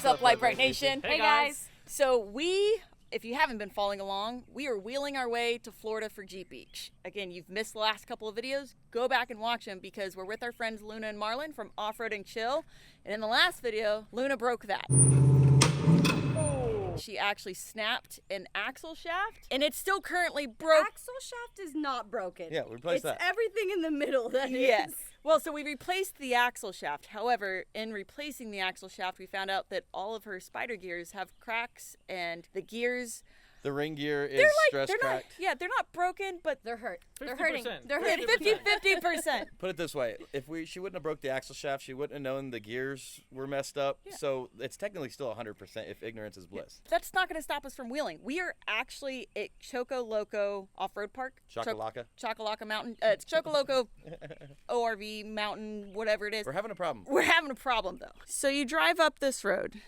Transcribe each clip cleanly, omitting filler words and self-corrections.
What's up, Lite, Brite Nation? Hey guys. So if you haven't been following along, we are wheeling our way to Florida for Jeep Beach. Again, you've missed the last couple of videos. Go back and watch them because we're with our friends Luna and Marlon from Off-Roading Chill. And in the last video, Luna broke that. She actually snapped an axle shaft, and it's still currently broke. Axle shaft is not broken. Yeah, we replaced that. It's everything in the middle that Yes. is. Well, so we replaced the axle shaft. However, in replacing the axle shaft, we found out that all of her spider gears have cracks, and the gears... The ring gear is stress cracked. They're not broken, but They're hurt. 50%. They're hurting. They're they're hurting. 50%. Put it this way, if she wouldn't have broke the axle shaft, she wouldn't have known the gears were messed up. Yeah. So it's technically still 100% if ignorance is bliss. That's not going to stop us from wheeling. We are actually at Choccolocco Off-Road Park. Choccolocco Mountain. It's Choccolocco ORV Mountain, whatever it is. We're having a problem. We're having a problem, though. So you drive up this road.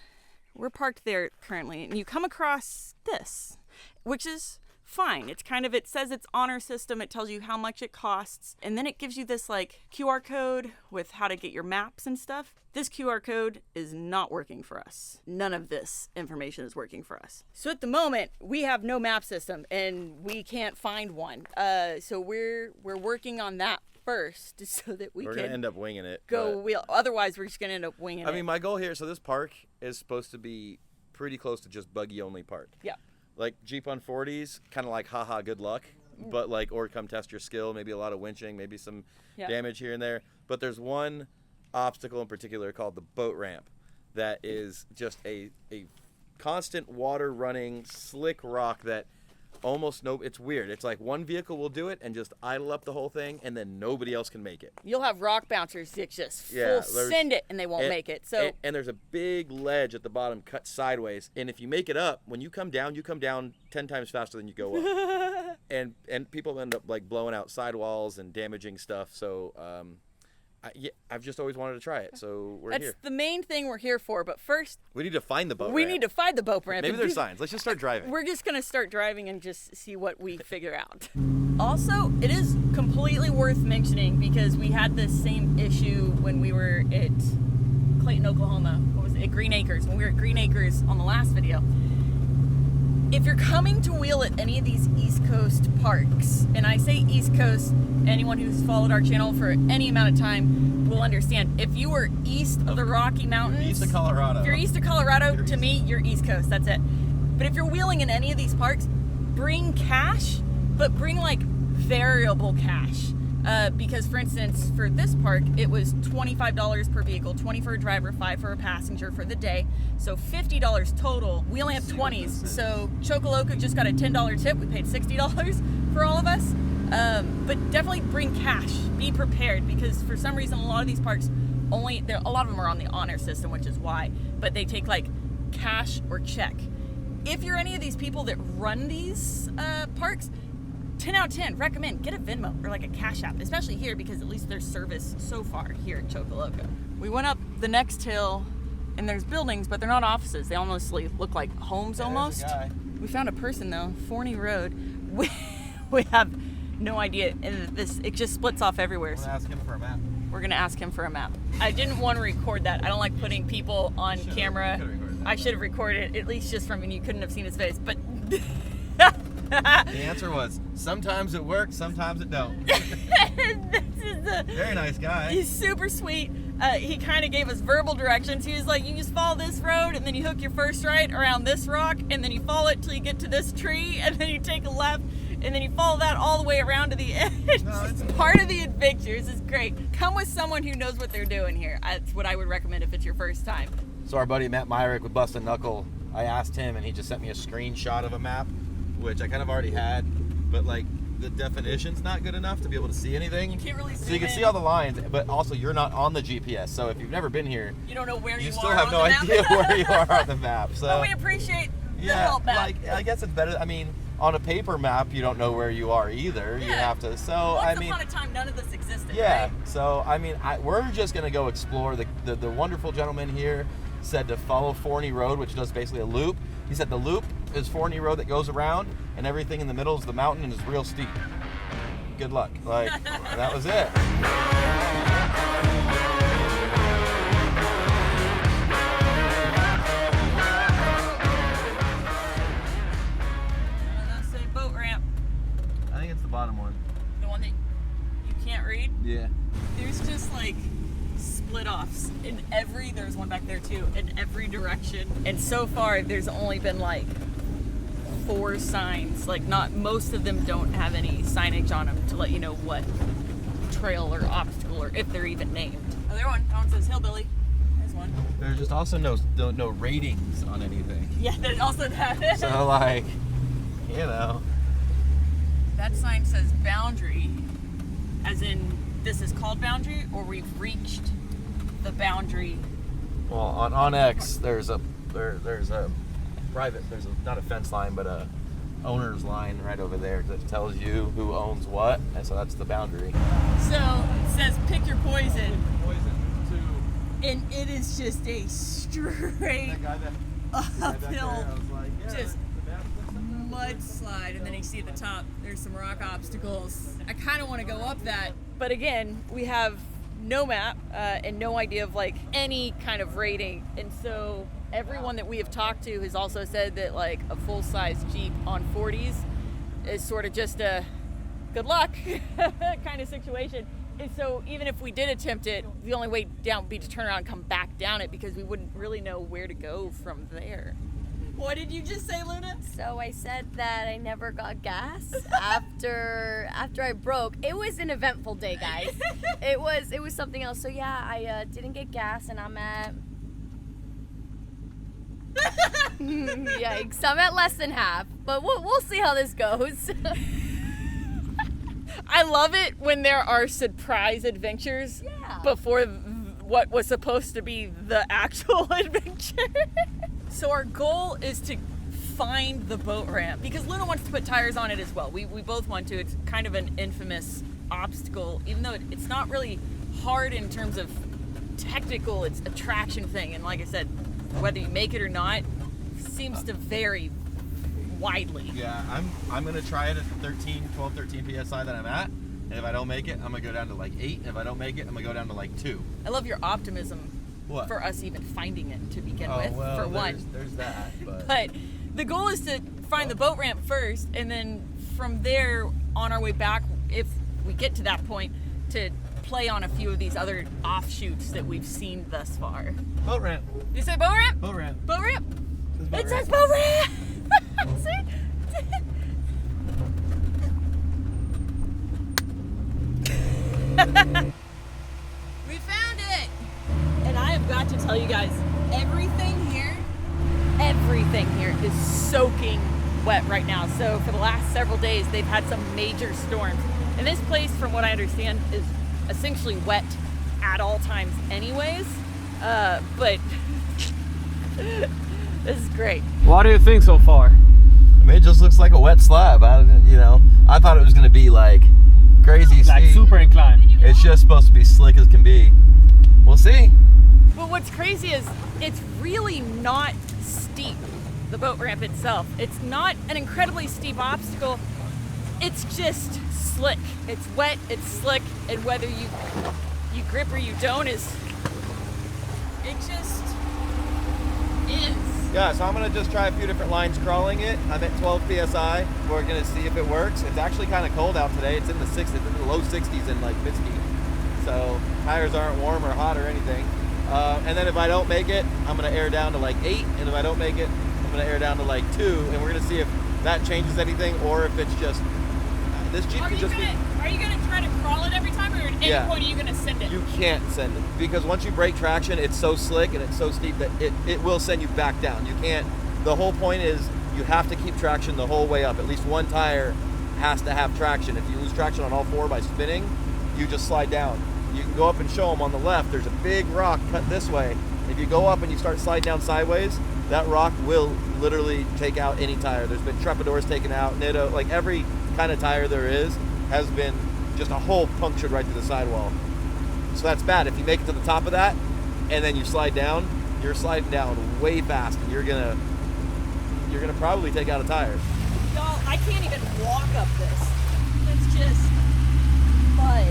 We're parked there currently, and you come across this, which is fine. It's kind of, it says it's honor system. It tells you how much it costs. And then it gives you this like QR code with how to get your maps and stuff. This QR code is not working for us. None of this information is working for us. So at the moment, we have no map system and we can't find one. So we're working on that first so that we're gonna end up winging it. Go wheel. Otherwise, we're just gonna end up winging it. I mean, my goal here, so this park is supposed to be pretty close to just buggy only park. Yeah. Like Jeep on 40s, kind of like haha good luck, but like, or come test your skill, maybe a lot of winching, maybe some damage here and there. But there's one obstacle in particular called the boat ramp that is just a constant water running slick rock that it's weird. It's like one vehicle will do it and just idle up the whole thing, and then nobody else can make it. You'll have rock bouncers that just full send it and they won't make it. So and there's a big ledge at the bottom cut sideways, and if you make it up, when you come down 10 times faster than you go up. and people end up like blowing out sidewalls and damaging stuff. So I've just always wanted to try it, so we're here. That's the main thing we're here for, but first... We need to find the boat ramp. We need to find the boat ramp. Maybe there's signs. Let's just start driving. We're just going to start driving and just see what we figure out. Also, it is completely worth mentioning because we had this same issue when we were at Clayton, Oklahoma. What was it? At Green Acres. When we were at Green Acres on the last video. If you're coming to wheel at any of these East Coast parks, and I say East Coast, anyone who's followed our channel for any amount of time will understand. If you are east of the Rocky Mountains, East of Colorado. If you're east of Colorado, to me, you're East Coast. That's it. But if you're wheeling in any of these parks, bring cash, but bring like variable cash. Because for instance, for this park, it was $25 per vehicle, 20 for a driver, 5 for a passenger for the day. So $50 total. We only have 20s. So Choccolocco just got a $10 tip. We paid $60 for all of us. But definitely bring cash. Be prepared because for some reason, a lot of these parks a lot of them are on the honor system, which is why, but they take like cash or check. If you're any of these people that run these parks, 10 out of 10, recommend, get a Venmo or like a Cash App, especially here because at least there's service so far here at Choccolocco. We went up the next hill and there's buildings, but they're not offices. They honestly look like homes almost. We found a person though, Forney Road. We have no idea, and it just splits off everywhere. We're gonna ask him for a map. We're gonna ask him for a map. I didn't want to record that. I don't like putting people on camera. I should have recorded it, at least just from, and you couldn't have seen his face, but... The answer was, sometimes it works, sometimes it don't. Very nice guy. He's super sweet. He kind of gave us verbal directions. He was like, you just follow this road, and then you hook your first right around this rock, and then you follow it till you get to this tree, and then you take a left, and then you follow that all the way around to the edge. No, it's part of the adventures. It's great. Come with someone who knows what they're doing here. That's what I would recommend if it's your first time. So our buddy Matt Myrick with Bustin' Knuckle, I asked him, and he just sent me a screenshot of a map, which I kind of already had, but like the definition's not good enough to be able to see anything. You can't really see. So you can see all the lines, but also you're not on the GPS. So if you've never been here, you don't know where you are. You still have no idea where you are on the map. So but we appreciate the help, Matt. Like I guess it's better. I mean, on a paper map, you don't know where you are either. Yeah. You have to. So once upon a time, none of this existed. Yeah. Right? So I mean, we're just gonna go explore. The wonderful gentleman here said to follow Forney Road, which does basically a loop. He said the loop is Forney Road that goes around, and everything in the middle is the mountain and is real steep. Good luck. Like, that was it. it's just like split offs in there's one back there too, in every direction. And so far there's only been like 4 signs. Like not most of them don't have any signage on them to let you know what trail or obstacle or if they're even named. Oh, there one. That one says hillbilly. There's one. There's just also no ratings on anything. Yeah, there's also that. So like, you know. That sign says boundary, as in this is called boundary, or we've reached the boundary. Well, on X, there's a private, not a fence line, but a owner's line right over there that tells you who owns what, and so that's the boundary. So it says pick your poison, Poison and it is just a straight uphill, just mudslide, and then you see at the top there's some rock obstacles. I kind of want to go up that, but again, we have no map and no idea of like any kind of rating, and so everyone that we have talked to has also said that like a full-size Jeep on 40s is sort of just a good luck kind of situation. And so even if we did attempt it, the only way down would be to turn around and come back down it, because we wouldn't really know where to go from there. What did you just say, Luna? So I said that I never got gas after I broke. It was an eventful day, guys. It was something else. So yeah, I didn't get gas, and I'm at yikes. I'm at less than half, but we'll see how this goes. I love it when there are surprise adventures before what was supposed to be the actual adventure. So our goal is to find the boat ramp, because Luna wants to put tires on it as well. We both want to. It's kind of an infamous obstacle, even though it's not really hard in terms of technical, it's a traction thing. And like I said, whether you make it or not seems to vary widely. Yeah, I'm gonna try it at 12, 13 psi that I'm at, and if I don't make it, I'm gonna go down to like 8, and if I don't make it, I'm gonna go down to like 2. I love your optimism. What? For us even finding it to begin with, well, for one. There's that, but the goal is to find the boat ramp first, and then from there, on our way back, if we get to that point, to play on a few of these other offshoots that we've seen thus far. Boat ramp. You say boat ramp? Boat ramp. Boat ramp? It says boat ramp! We found it! And I have got to tell you guys, everything here is soaking wet right now. So for the last several days, they've had some major storms. And this place, from what I understand, is essentially wet at all times anyways. But this is great. What do you think so far? I mean, it just looks like a wet slab. I thought it was gonna be like crazy Like steep. super inclined. It's just supposed to be slick as can be. We'll see. But what's crazy is it's really not steep, the boat ramp itself. It's not an incredibly steep obstacle. It's just slick. It's wet, it's slick, and whether you grip or you don't it just is. Yeah, so I'm gonna just try a few different lines crawling it. I'm at 12 psi. We're gonna see if it works. It's actually kind of cold out today. It's in the 60s, it's in the low 60s in like Bisbee. So tires aren't warm or hot or anything. And then if I don't make it, I'm gonna air down to like 8. And if I don't make it, I'm gonna air down to like 2. And we're gonna see if that changes anything or if it's just this Jeep Are can just be. Are you gonna try to crawl it every time, or at any point are you gonna send it? You can't send it because once you break traction, it's so slick and it's so steep that it will send you back down. You can't. The whole point is you have to keep traction the whole way up. At least one tire has to have traction. If you lose traction on all 4 by spinning, you just slide down. You can go up and show them on the left. There's a big rock cut this way. If you go up and you start sliding down sideways, that rock will literally take out any tire. There's been Trepadors taken out, Nitto, like every kind of tire there is has been just a hole punctured right through the sidewall. So that's bad. If you make it to the top of that and then you slide down, you're sliding down way fast and you're gonna probably take out a tire. Y'all, I can't even walk up this. It's just mud.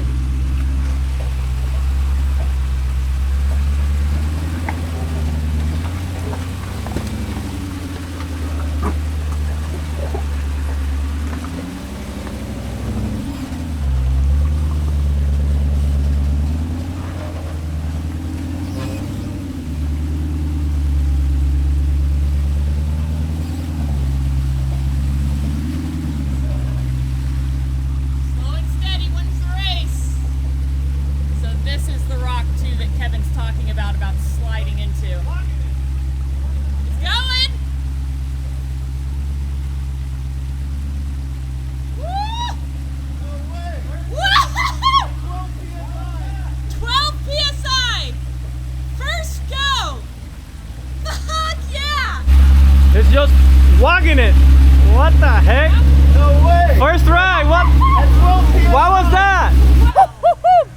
Kevin's talking about sliding into. It's going! Woo! 12 PSI! First go! Fuck yeah! It's just walking it. What the heck? No way! First ride. What? What was that?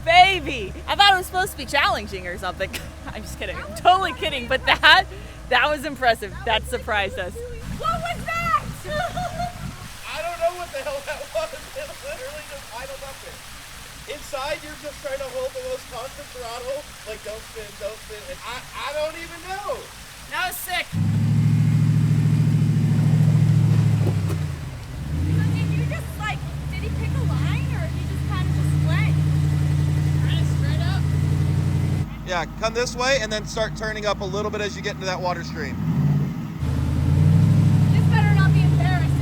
Baby! I thought it was supposed to be challenging or something. I'm just kidding. I'm totally kidding. But that was impressive. That surprised us. What was that? I don't know what the hell that was. It literally just idled up there. Inside, you're just trying to hold the most constant throttle. Like, don't spin, don't spin. And I don't even know. That was sick. Did he pick a line or he just kind of went? Kind of straight up. Yeah, come this way and then start turning up a little bit as you get into that water stream. This better not be embarrassing.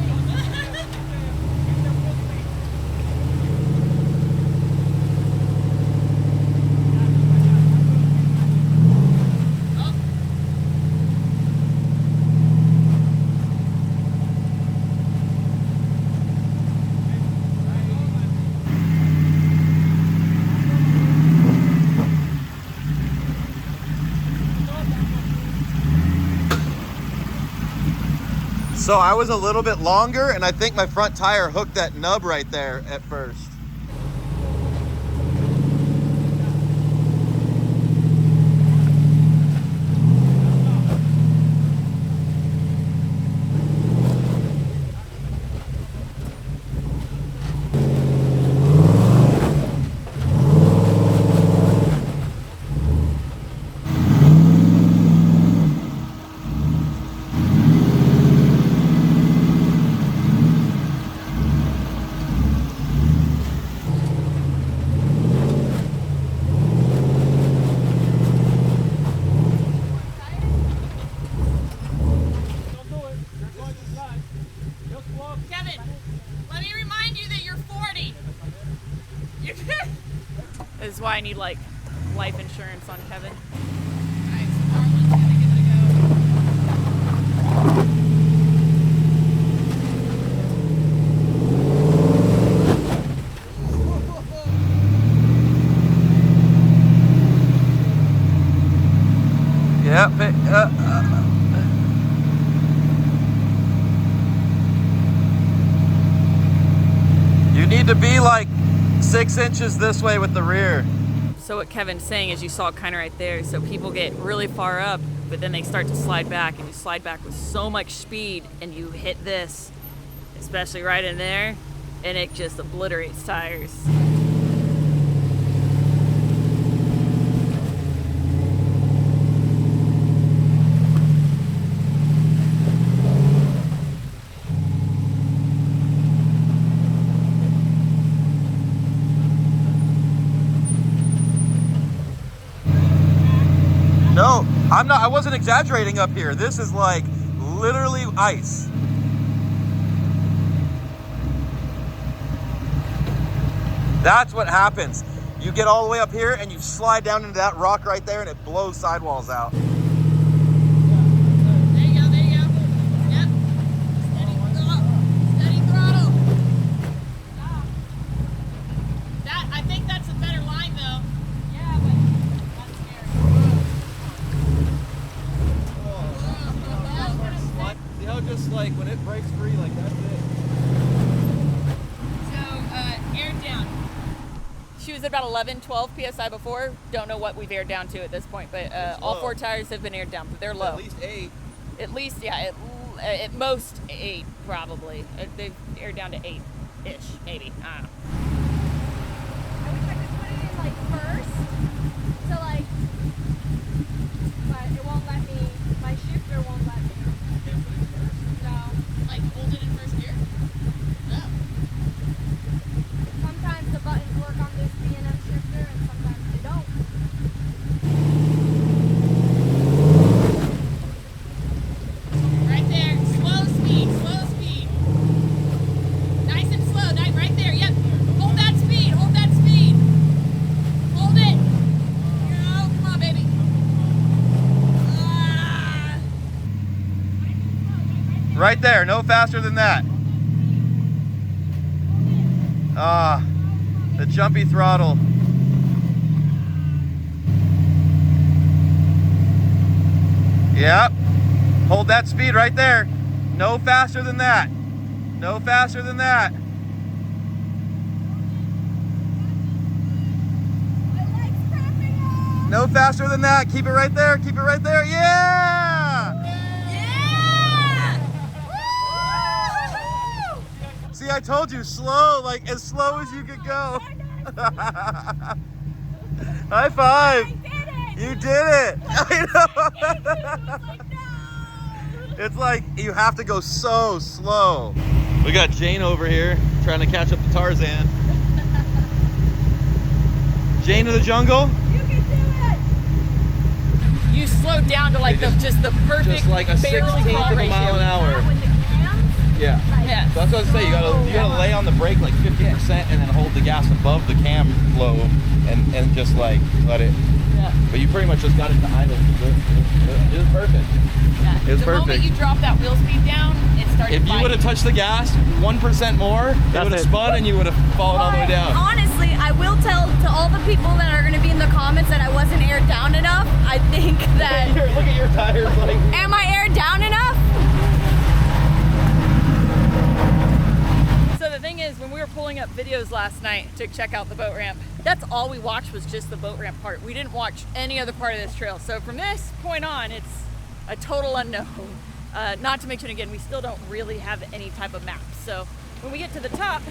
So I was a little bit longer, and I think my front tire hooked that nub right there at first. Kevin, let me remind you that you're 40. This is why I need like life insurance on Kevin. Alright, so Marlon's gonna give it a go. Yep. You need to be like 6 inches this way with the rear. So what Kevin's saying is you saw it kind of right there. So people get really far up, but then they start to slide back, and you slide back with so much speed, and you hit this, especially right in there, and it just obliterates tires. No, I wasn't exaggerating up here. This is like literally ice. That's what happens. You get all the way up here and you slide down into that rock right there and it blows sidewalls out. There you go, there you go. Yep. Steady throttle. I think that's a better line though. Yeah, but that's scary. See how just like when it breaks free, like that's it. So, aired down. She was at about 11, 12 PSI before. Don't know what we've aired down to at this point, but all 4 tires have been aired down, but they're low. At least 8. At least, yeah, at most 8, probably. They've aired down to 8-ish, maybe. I don't know. I wish I could put it in like first to like, but it won't let me. My shifter won't let me. So Like, hold it in first gear? No. sometimes the buttons work on this B&M shifter and sometimes they don't. Right there. Slow speed. Nice and slow. Right there. Yep. Right there, no faster than that. Ah, the jumpy throttle. Yep. Hold that speed right there. No faster than that. No faster than that. No faster than that. Keep it right there. Keep it right there. Yeah! Yeah! Woo! See, I told you, slow, like as slow as you could go. High five. You did it. I know. It's like you have to go so slow. We got Jane over here trying to catch up to Tarzan. Jane of the jungle. You can do it! You slowed down to like just the perfect, Just like a barely 16th crawl of a ratio. mile an hour. With the cams? Yeah. Yeah. So that's what I say. You gotta lay on the brake like 50% and then hold the gas above the cam flow and just like let it. Yeah. But you pretty much just got it to idle. It was perfect. Yeah. It was the moment perfect. you drop that wheel speed down, it started If you would have touched the gas 1% more, it That's would have it. spun and you would have fallen all the way down. Honestly, I will tell to all the people that are going to be in the comments that I wasn't aired down enough. I think that... Look at your tires, like. Am I aired down enough? So the thing is, when we were pulling up videos last night to check out the boat ramp, that's all we watched was just the boat ramp part. We didn't watch any other part of this trail. So from this point on, it's a total unknown. Not to mention, again, we still don't really have any type of map. So when we get to the top,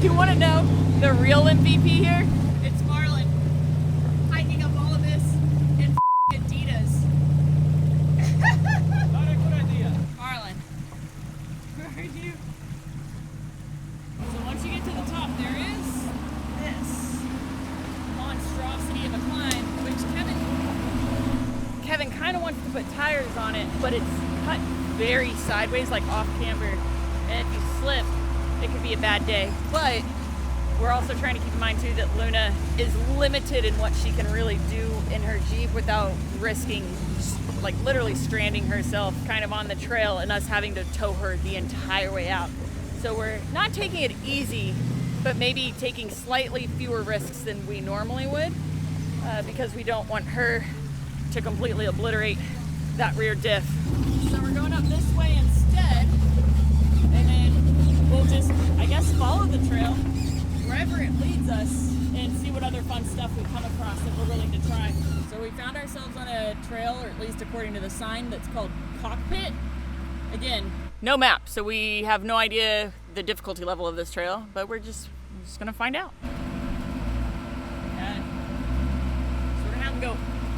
you want to know the real MVP here? It's Marlon hiking up all of this in Adidas. Not a good idea. Marlon, where are you? So once you get to the top, there is this monstrosity of a climb, which Kevin kind of wants to put tires on it, but it's cut very sideways, like off camber, and if you slip, it could be a bad day. But we're also trying to keep in mind too that Luna is limited in what she can really do in her Jeep without risking like literally stranding herself kind of on the trail and us having to tow her the entire way out. So we're not taking it easy, but maybe taking slightly fewer risks than we normally would because we don't want her to completely obliterate that rear diff. So we're going up this way instead, and then we'll just, I guess, follow the trail wherever it leads us and see what other fun stuff we come across that we're willing to try. So we found ourselves on a trail, or at least according to the sign, that's called Cockpit. Again, no map, so we have no idea the difficulty level of this trail, but we're just gonna find out. Okay. So we're gonna have him go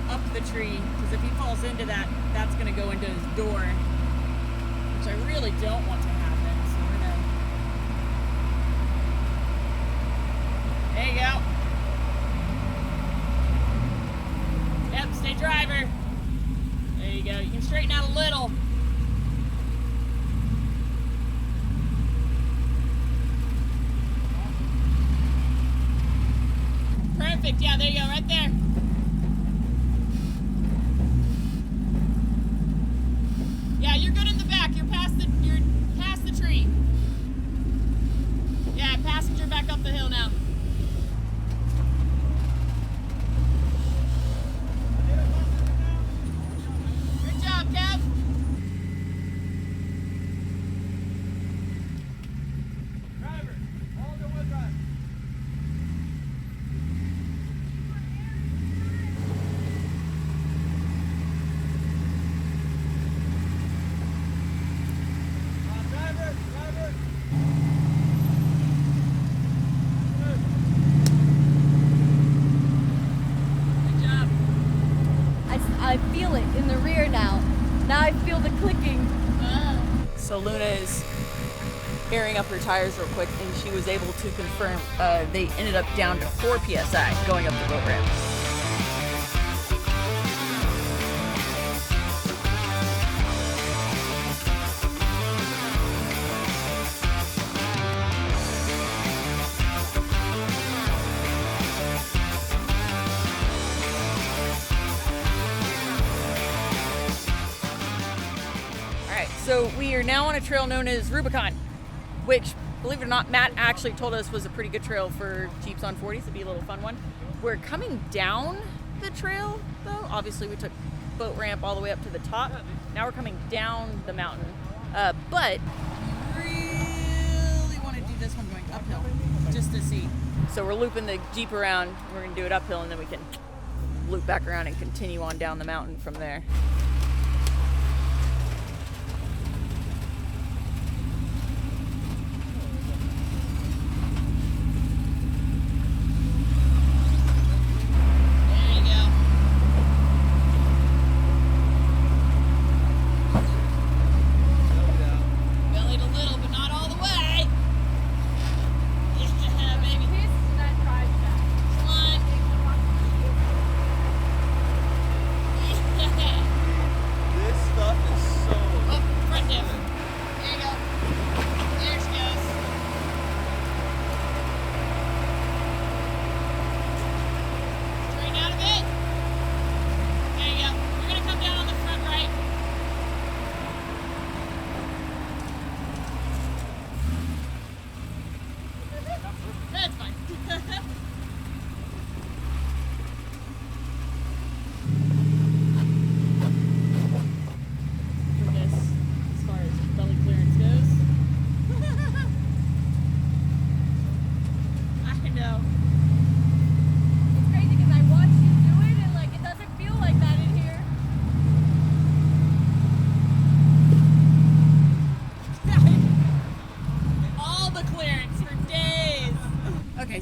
up the tree, because if he falls into that, that's gonna go into his door, which I really don't want to happen. So we're gonna. There you go. Yep, stay driver. There you go. You can straighten out a little. Perfect. Yeah, there you go. Right there. Yeah, you're good in the back. You're past the tree. Yeah, passenger back up the hill now. Good job, Kev. I feel the clicking. So Luna is airing up her tires real quick, and she was able to confirm they ended up down to 4 psi going up the boat ramp. So we are now on a trail known as Rubicon, which, believe it or not, Matt actually told us was a pretty good trail for Jeeps on 40s. It'd be a little fun one. We're coming down the trail, though. Obviously, we took boat ramp all the way up to the top. Now we're coming down the mountain. But really want to do this one going uphill, just to see. So we're looping the Jeep around. We're going to do it uphill, and then we can loop back around and continue on down the mountain from there.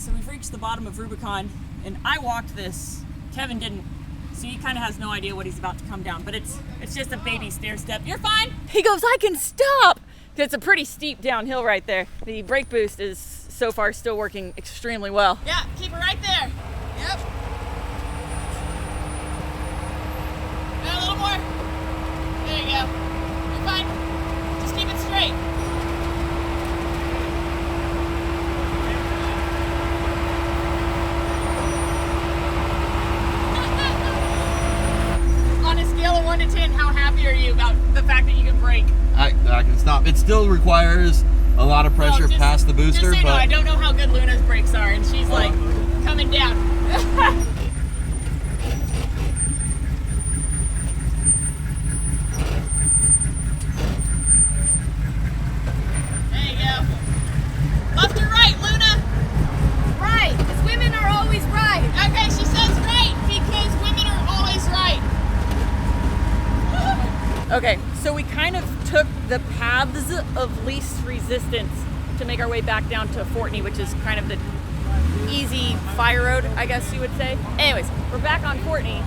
So we've reached the bottom of Rubicon, and I walked this. Kevin didn't, so he kind of has no idea what he's about to come down, but it's just a baby stair step. You're fine. He goes, I can stop. It's a pretty steep downhill right there. The brake boost is so far still working extremely well. Yeah, keep it right there. Yep. And a little more. There you go. You're fine. Just keep it straight. On a scale of 1 to 10, how happy are you about the fact that you can brake? I can stop. It still requires a lot of pressure past the booster, just so you but know, I don't know how good Luna's brakes are, and she's like coming down. There you go. Left or right, Luna? Right, because women are always right. Okay, she says right because women are always right. Okay, so we kind of took the paths of least resistance to make our way back down to Fortney, which is kind of the easy fire road, I guess you would say. Anyways, we're back on Fortney,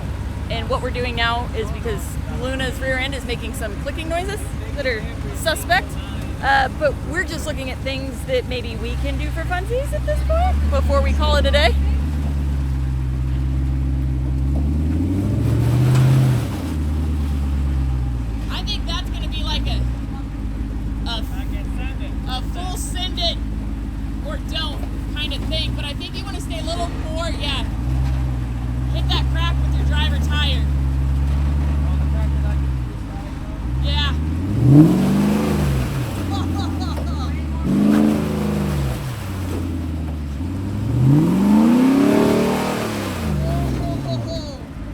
and what we're doing now is because Luna's rear end is making some clicking noises that are suspect, but we're just looking at things that maybe we can do for funsies at this point before we call it a day. I think that's going to be like a full send it or don't kind of thing, but I think you want to stay a little more, yeah, hit that crack with your driver tire. Yeah.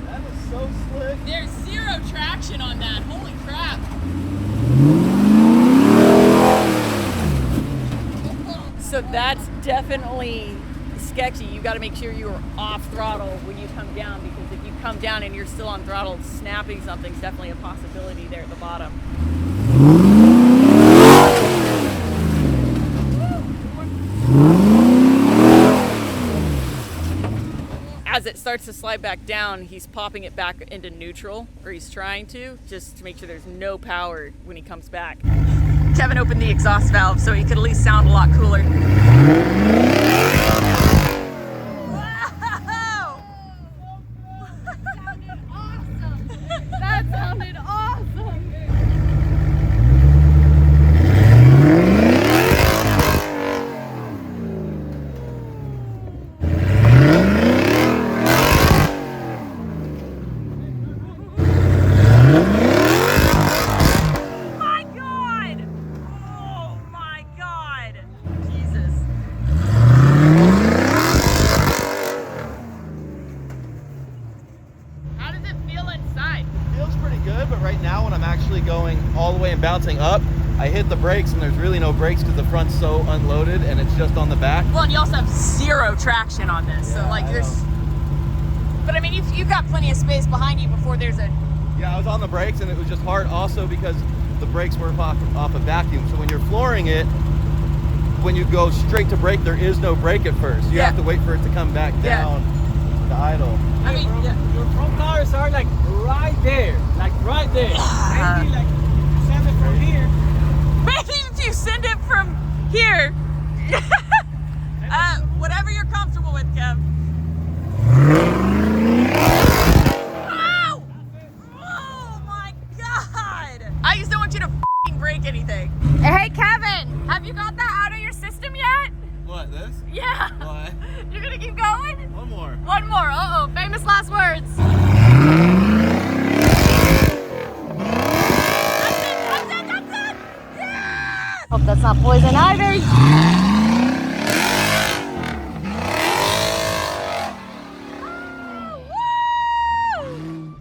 that is so slick. There's zero traction on that. Holy crap. So that's definitely sketchy. You got to make sure you're off throttle when you come down, because if you come down and you're still on throttle, snapping something's definitely a possibility there at the bottom. as it starts to slide back down, he's popping it back into neutral, or he's trying to, just to make sure there's no power when he comes back. Kevin opened the exhaust valve so he could at least sound a lot cooler. Wow! That sounded awesome. Bouncing up, I hit the brakes and there's really no brakes because the front's so unloaded and it's just on the back. Well, and you also have zero traction on this, so like there's. But I mean, you've got plenty of space behind you before there's a. Yeah, I was on the brakes and it was just hard also because the brakes were off a vacuum. So when you're flooring it, when you go straight to brake, there is no brake at first. You have to wait for it to come back down to idle. I mean, your front tires are like right there, Maybe like send it from here. Maybe if you send it from here. Whatever you're comfortable with, Kev. Oh! Oh my God! I just don't want you to f***ing break anything. Hey, Kevin, have you got that out of your system yet? What, this? Yeah. What? You're gonna keep going? One more. One more. Uh-oh, famous last words. That's it. Yes! Hope that's not poison ivy.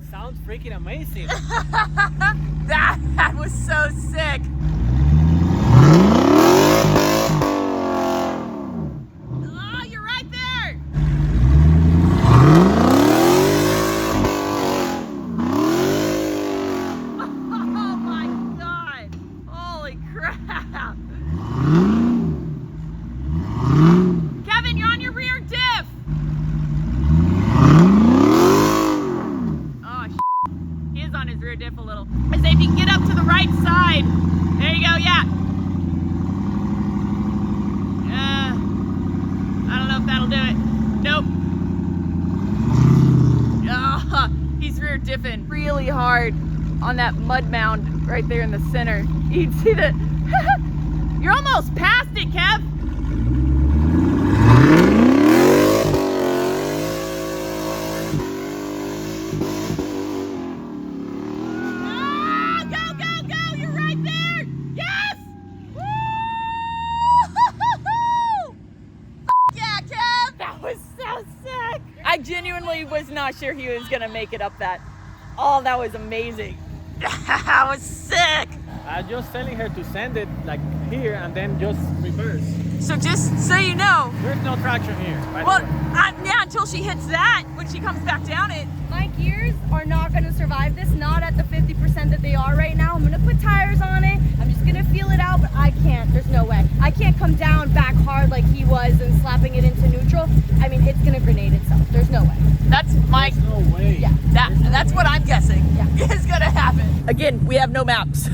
Sounds freaking amazing. That was so sick. Oh, you're right there. Oh my God. Holy crap. Kevin, you're on your rear diff. He is on his rear diff a little. I say if you can get up to the right side. There you go, yeah. I don't know if that'll do it. Nope. He's rear diffing really hard on that mud mound right there in the center. You can see that. You're almost past it, Kev. I genuinely was not sure he was gonna make it up that. Oh, that was amazing. That was sick. I'm just telling her to send it like here and then just reverse. So just so you know, there's no traction here. Well, yeah, until she hits that, when she comes back down it. My gears are not gonna survive this, not at the 50% that they are right now. I'm gonna put tires on it. I'm just gonna feel it out, but I can't. There's no way. I can't come down back hard like he was and slapping it into neutral. I mean, it's gonna grenade itself. There's no way. That's my. There's no way. Yeah, that's what I'm guessing. Yeah. Is gonna happen. Again, we have no maps.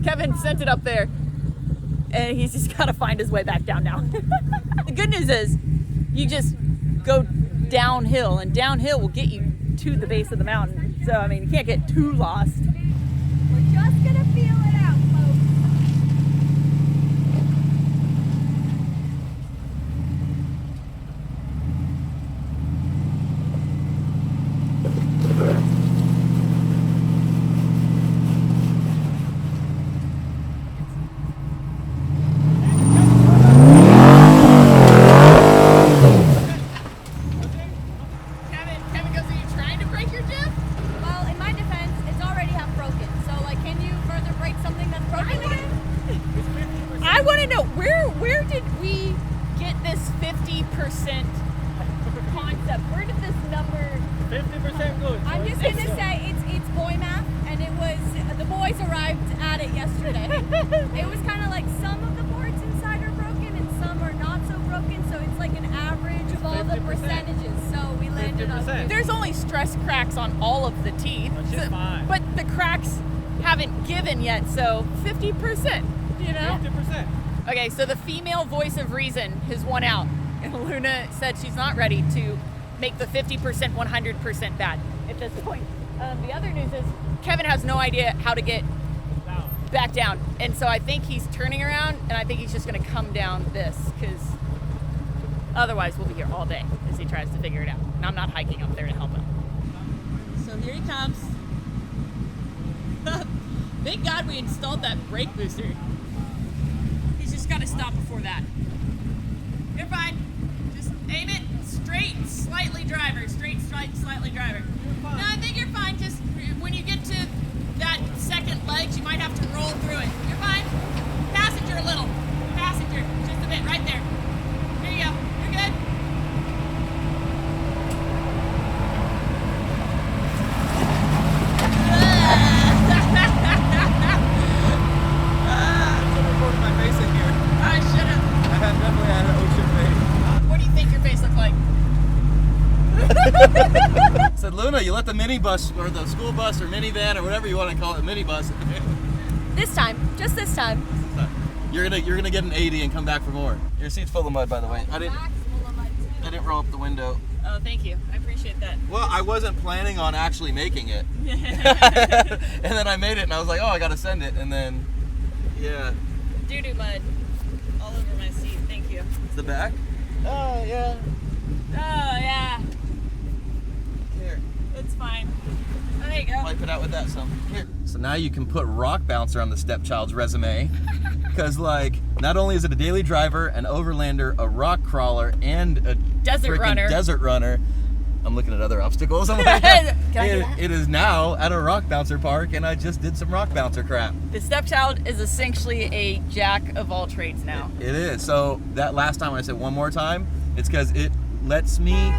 Kevin sent it up there, and he's just gotta find his way back down now. The good news is, you just go downhill, and downhill will get you to the base of the mountain. So I mean, you can't get too lost. We're just gonna feel it out, folks. Kevin goes, are you trying to break your diff? Well, in my defense, it's already half broken. So, like, can you further break something that's broken again? I want to know, where did we get this 50% concept? Where did this number? 50% good. I'm just gonna say it's boy math, and it was the boys arrived at it yesterday. It was kind of like some of the boards inside are broken and some are not so broken, so it's like an average of all the 50%. percentages. So we 50%. There's only stress cracks on all of the teeth. But she's fine. But the cracks haven't given yet, so 50%, you know? 50%. Okay, so the female voice of reason has won out. And Luna said she's not ready to make the 50% 100% bad at this point. The other news is Kevin has no idea how to get back down. And so I think he's turning around, and I think he's just going to come down this, because otherwise we'll be here all day as he tries to figure it out. And I'm not hiking up there to help him. So here he comes. Thank God we installed that brake booster. He's just got to stop before that. You're fine. Just aim it straight, slightly driver. Straight, slightly driver. No, I think you're fine. Just when you get to that second leg, you might have to roll through it. You're fine. Passenger a little. Passenger. Just a bit. Right there. There you go. You're good. My face in here. I should have. I definitely had an ocean face. What do you think your face looks like? Said Luna, you let the minibus or the school bus or minivan or whatever you want to call it, minibus. This time, just this time. You're gonna get an 80 and come back for more. Your seat's full of mud, by the way. I didn't roll up the window. Oh, thank you. I appreciate that. Well, I wasn't planning on actually making it. And then I made it and I was like, oh, I gotta send it. And then, yeah. Doo-doo mud all over my seat. Thank you. It's the back? Oh, yeah. Oh, yeah. Here. It's fine. Oh, there you go. Wipe it out with that some. Here. So now you can put rock bouncer on the stepchild's resume. Because, like, not only is it a daily driver, an overlander, a rock crawler, and a Desert runner. desert runner. I'm looking at other obstacles. I'm like, it is now at a rock bouncer park, and I just did some rock bouncer crap. The stepchild is essentially a jack of all trades now. It is. So that last time when I said one more time, it's because it lets me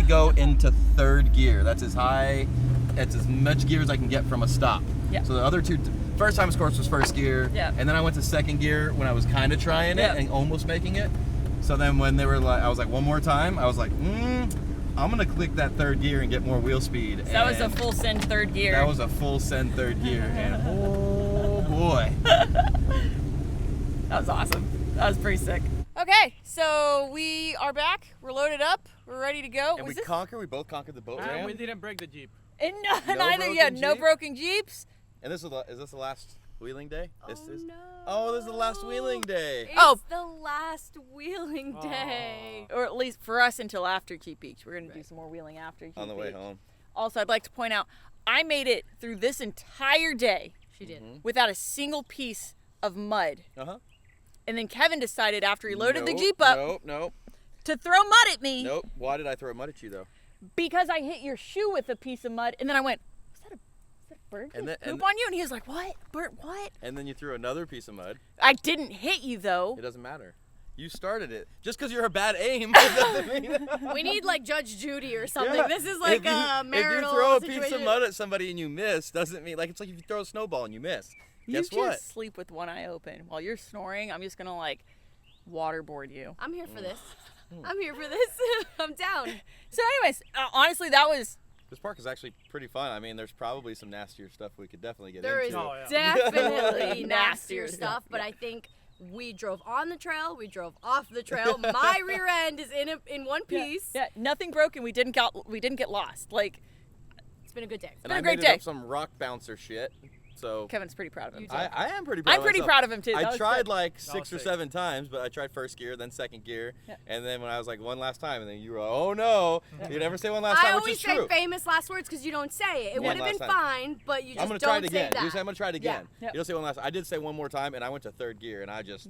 go into third gear. That's as high, that's as much gear as I can get from a stop. Yeah. So the other two, first time, of course, was first gear. Yeah. And then I went to second gear when I was kind of trying it and almost making it. So then when they were like, I was like, one more time, I was like, I'm gonna click that third gear and get more wheel speed. So that was a full send third gear. That was a full send third gear, and oh boy. That was awesome. That was pretty sick. Okay, so we are back. We're loaded up. We're ready to go. And we both conquered the boat And ramp. we didn't break the Jeep. And No neither, broken no Jeep? broken Jeeps. And is this the last wheeling day? This is. No. Oh, this is the last wheeling day. It's Oh. the last wheeling day. Or at least for us until after Jeep Beach. We're going to do some more wheeling after Jeep On the way Beach. home. Also, I'd like to point out, I made it through this entire day She did. without a single piece of mud. Uh-huh. And then Kevin decided after he loaded the Jeep up Nope. to throw mud at me Why did I throw mud at you though? because I hit your shoe with a piece of mud. And then I went, is that a bird And then- poop on you? And he was like, what? Bird, what? And then you threw another piece of mud. I didn't hit you though. It doesn't matter. You started it. Just because you're a bad aim doesn't mean. We need like Judge Judy or something. Yeah. This is like a marital If you throw a situation. piece of mud at somebody and you miss, doesn't mean like it's like if you throw a snowball and you miss. You Guess what? just sleep with one eye open. While you're snoring, I'm just going to like waterboard you. I'm here for this. I'm here for this. I'm down. So anyways, honestly, that was This park is actually pretty fun. I mean, there's probably some nastier stuff we could definitely get There is into. Oh, yeah. definitely Nastier nastier stuff. stuff, but I think we drove on the trail, we drove off the trail. My rear end is in one piece. Yeah, nothing broken. We didn't get lost. Like, It's been a good day. And been I a great made it day. up some rock bouncer shit. So Kevin's pretty proud of him. I am pretty proud I'm of pretty myself. proud of him too. That I was tried sick. like That 6 was or sick. 7 times, but I tried first gear, then second gear, Yeah. and then when I was like one last time, and then you were like, oh no, you never say one last I time, which always is say true. famous last words because you don't say it. It One would have been last time. fine, but you just I'm gonna try don't it say again. that. You say I'm gonna try it again. Yeah. You don't say one last. I did say one more time, and I went to third gear, and I just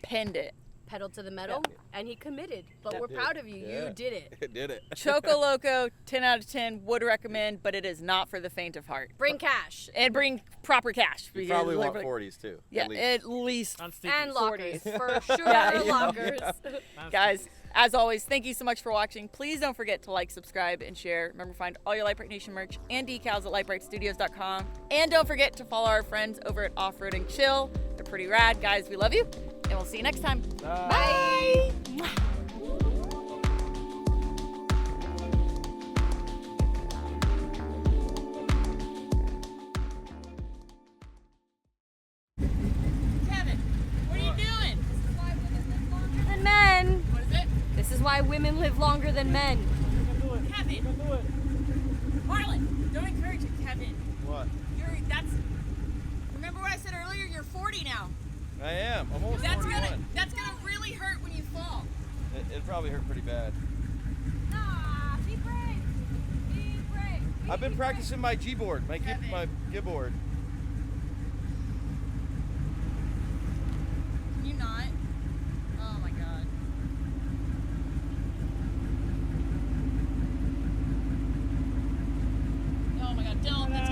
Pinned it. Pedal to the metal, and he committed. But Yeah. we're proud of you. Yeah. You did it. did it. Choccolocco, 10 out of 10. Would recommend, but it is not for the faint of heart. Bring cash And bring proper cash. You because, probably like, want 40s too. Yeah, At least. at least. And sticky. and lockers for sure. Yeah. Lockers. And Guys, sticky. as always, thank you so much for watching. Please don't forget to like, subscribe, and share. Remember, find all your Lite Nation merch and decals at LiteBriteStudios.com. And don't forget to follow our friends over at Off-Roading Chill. They're pretty rad. Guys, we love you, and we'll see you next time. Bye. Bye. live longer than men. You can do it. Kevin. You can do it. Marlon, don't encourage it, Kevin. What? Remember what I said earlier? You're 40 now. I am. I'm almost That's 41. gonna really hurt when you fall. It probably hurt pretty bad. Ah, be brave. Be brave. I've been practicing my G board, my Kevin. gib board. Can you not? Oh my god. Oh my god, Dylan, that's